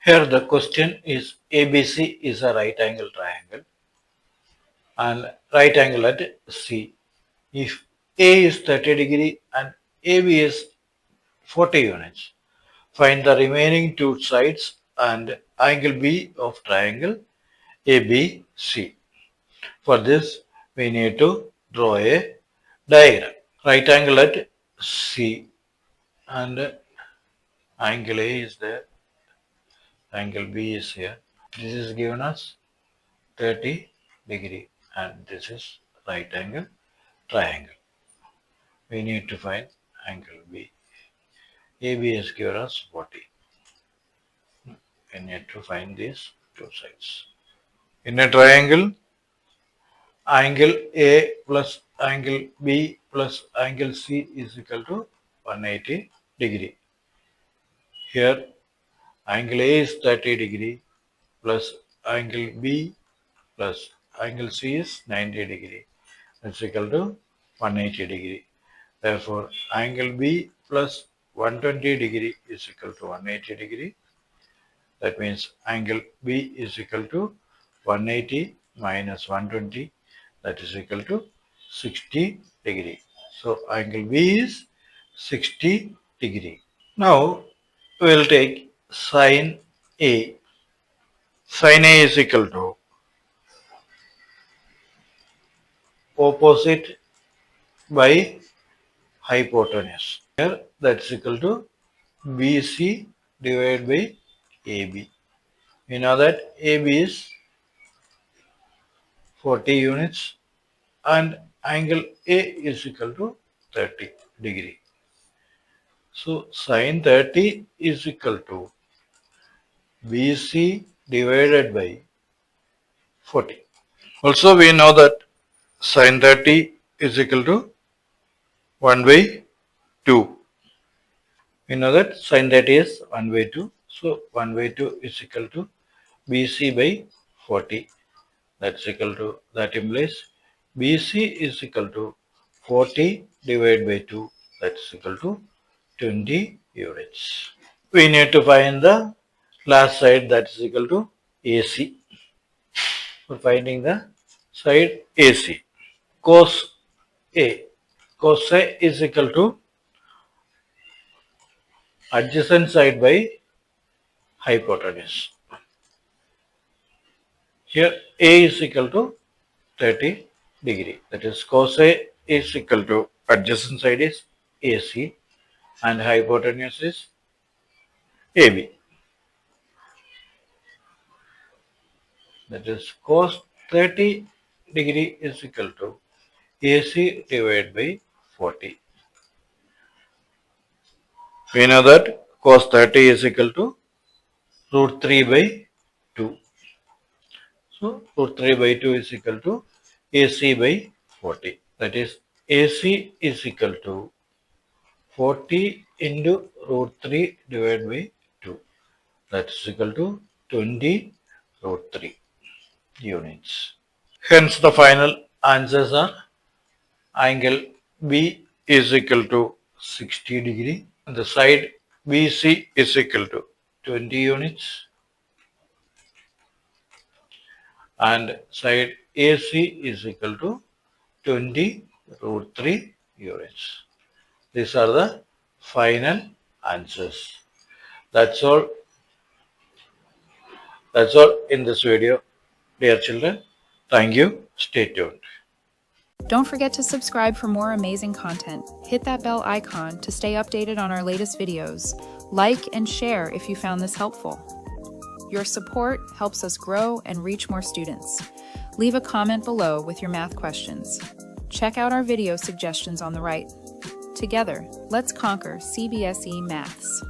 Here the question is ABC is a right angle triangle and right angle at C. If A is 30 degree and AB is 40 units, find the remaining two sides and angle B of triangle ABC. For this, we need to draw a diagram. Right angle at C and angle A is there, angle B is here. This is given as 30 degree and this is right angle triangle. We need to find angle B. AB is given as 40. We need to find these two sides. In a triangle, angle A plus angle B plus angle C is equal to 180 degree. Here, angle A is 30 degree plus angle B plus angle C is 90 degree. That's equal to 180 degree. Therefore, angle B plus 120 degree is equal to 180 degree. That means angle B is equal to 180 minus 120, that is equal to 60 degree. So angle B is 60 degree. Now we will take sin A. Sin A is equal to opposite by hypotenuse. Here that is equal to BC divided by AB. We know that AB is 40 units and angle A is equal to 30 degree. So sin 30 is equal to BC divided by 40. Also we know that sin 30 is equal to 1 by 2. We know that sin 30 is 1 by 2. So 1 by 2 is equal to BC by 40. That's equal to, that implies BC is equal to 40 divided by 2. That's equal to 20 units. We need to find the last side, that is equal to AC. For finding the side AC, cos A. Cos A is equal to adjacent side by hypotenuse. Here A is equal to 30 degree. That is cos A is equal to adjacent side is AC and hypotenuse is AB. That is cos 30 degree is equal to AC divided by 40. We know that cos 30 is equal to root 3 by 2. So root 3 by 2 is equal to AC by 40. That is AC is equal to 40 into root 3 divided by 2. That is equal to 20 root 3 units. Hence the final answers are angle B is equal to 60 degree. The side BC is equal to 20 units. And side AC is equal to 20 root 3 units. These are the final answers. That's all in this video, dear children. Thank you. Stay tuned. Don't forget to subscribe for more amazing content. Hit that bell icon to stay updated on our latest videos. Like and share if you found this helpful. Your support helps us grow and reach more students. Leave a comment below with your math questions. Check out our video suggestions on the right. Together, let's conquer CBSE Maths.